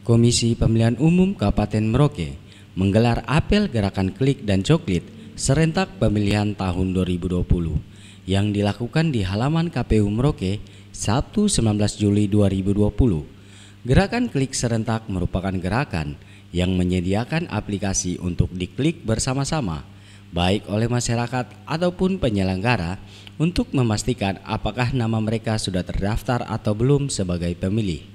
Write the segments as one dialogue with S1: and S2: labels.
S1: Komisi Pemilihan Umum Kabupaten Merauke menggelar apel gerakan klik dan coklit serentak pemilihan tahun 2020 yang dilakukan di halaman KPU Merauke Sabtu 19 Juli 2020. Gerakan klik serentak merupakan gerakan yang menyediakan aplikasi untuk diklik bersama-sama baik oleh masyarakat ataupun penyelenggara untuk memastikan apakah nama mereka sudah terdaftar atau belum sebagai pemilih.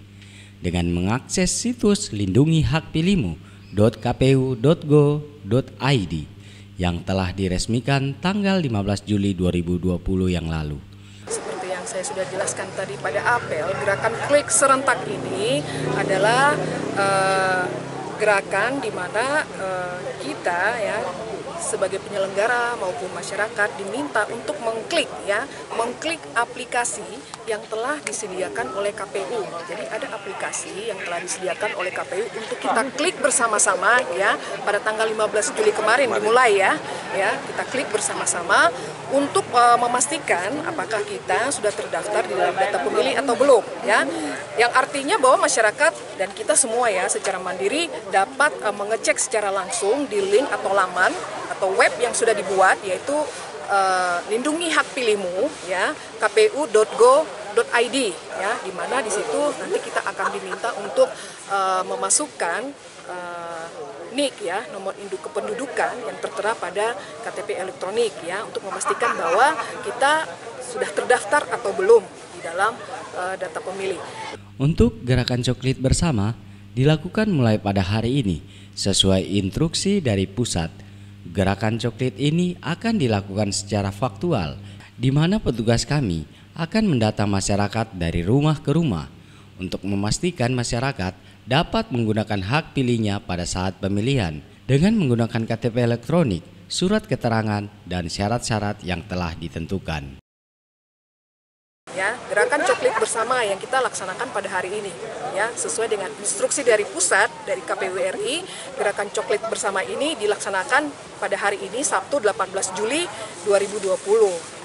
S1: Dengan mengakses situs lindungihakpilihmu.kpu.go.id yang telah diresmikan tanggal 15 Juli 2020 yang lalu.
S2: Seperti yang saya sudah jelaskan tadi pada apel, gerakan klik serentak ini adalah gerakan di mana kita ya sebagai penyelenggara maupun masyarakat diminta untuk mengklik aplikasi yang telah disediakan oleh KPU. Jadi ada aplikasi yang telah disediakan oleh KPU untuk kita klik bersama-sama ya pada tanggal 15 Juli kemarin dimulai ya kita klik bersama-sama untuk memastikan apakah kita sudah terdaftar di dalam data pemilih atau belum ya. Yang artinya bahwa masyarakat dan kita semua ya secara mandiri dapat mengecek secara langsung di link atau laman atau web yang sudah dibuat yaitu Lindungi Hak Pilihmu ya kpu.go.id ya, di mana di situ nanti kita akan diminta untuk memasukkan NIK ya, nomor induk kependudukan yang tertera pada KTP elektronik ya, untuk memastikan bahwa kita sudah terdaftar atau belum di dalam data pemilih.
S1: Untuk gerakan coklit bersama dilakukan mulai pada hari ini sesuai instruksi dari pusat. Gerakan coklit ini akan dilakukan secara faktual, di mana petugas kami akan mendata masyarakat dari rumah ke rumah untuk memastikan masyarakat dapat menggunakan hak pilihnya pada saat pemilihan dengan menggunakan KTP elektronik, surat keterangan, dan syarat-syarat yang telah ditentukan.
S2: Ya, gerakan coklit bersama yang kita laksanakan pada hari ini ya, sesuai dengan instruksi dari pusat dari KPU RI, gerakan coklit bersama ini dilaksanakan pada hari ini Sabtu 18 Juli 2020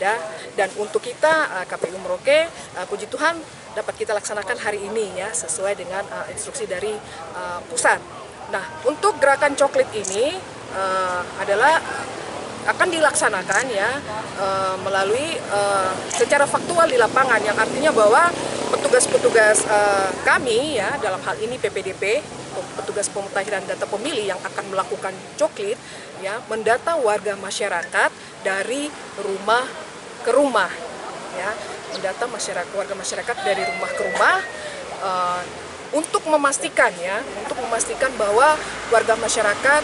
S2: ya. Dan untuk kita KPU Merauke, puji Tuhan dapat kita laksanakan hari ini ya, sesuai dengan instruksi dari pusat. Nah, untuk gerakan coklit ini adalah akan dilaksanakan ya melalui secara faktual di lapangan, yang artinya bahwa petugas-petugas kami ya, dalam hal ini PPDP, petugas pemutahiran data pemilih yang akan melakukan coklit ya, mendata warga masyarakat dari rumah ke rumah ya, mendata warga masyarakat dari rumah ke rumah untuk memastikan bahwa warga masyarakat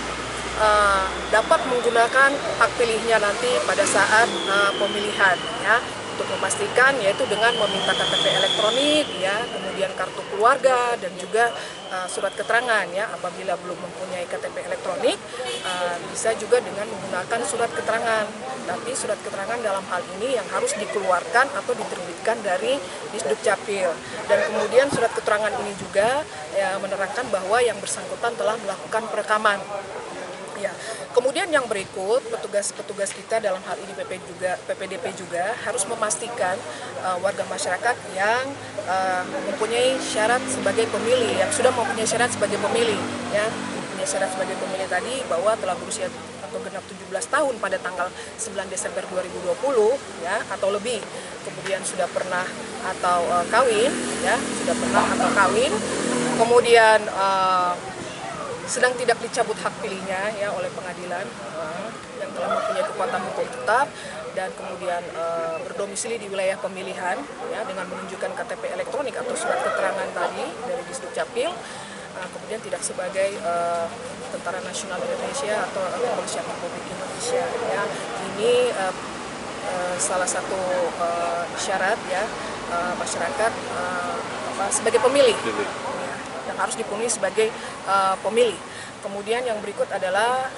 S2: dapat menggunakan hak pilihnya nanti pada saat pemilihan ya, untuk memastikan yaitu dengan meminta KTP elektronik ya, kemudian kartu keluarga dan juga surat keterangan ya. Apabila belum mempunyai KTP elektronik bisa juga dengan menggunakan surat keterangan, tapi surat keterangan dalam hal ini yang harus dikeluarkan atau diterbitkan dari Disdukcapil. Dan kemudian surat keterangan ini juga ya, menerangkan bahwa yang bersangkutan telah melakukan perekaman. Ya. Kemudian yang berikut, petugas-petugas kita dalam hal ini PPDP juga harus memastikan warga masyarakat yang mempunyai syarat sebagai pemilih, yang sudah mempunyai syarat sebagai pemilih, ya, mempunyai syarat sebagai pemilih tadi bahwa telah berusia atau genap 17 tahun pada tanggal 9 Desember 2020 ya, atau lebih. Kemudian sudah pernah atau kawin, ya, sudah pernah atau kawin. Kemudian sedang tidak dicabut hak pilihnya ya oleh pengadilan yang telah mempunyai kekuatan hukum tetap, dan kemudian berdomisili di wilayah pemilihan ya, dengan menunjukkan KTP elektronik atau surat keterangan tadi dari Disdukcapil, kemudian tidak sebagai Tentara Nasional Indonesia atau Kepolisian Republik Indonesia ya. Ini salah satu syarat ya masyarakat sebagai pemilih yang harus dipenuhi sebagai pemilih. Kemudian yang berikut adalah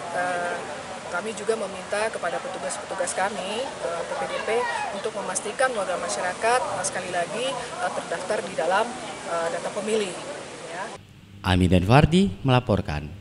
S2: kami juga meminta kepada petugas-petugas kami PPDP untuk memastikan warga masyarakat sekali lagi terdaftar di dalam data pemilih. Ya.
S1: Ami dan Fardi melaporkan.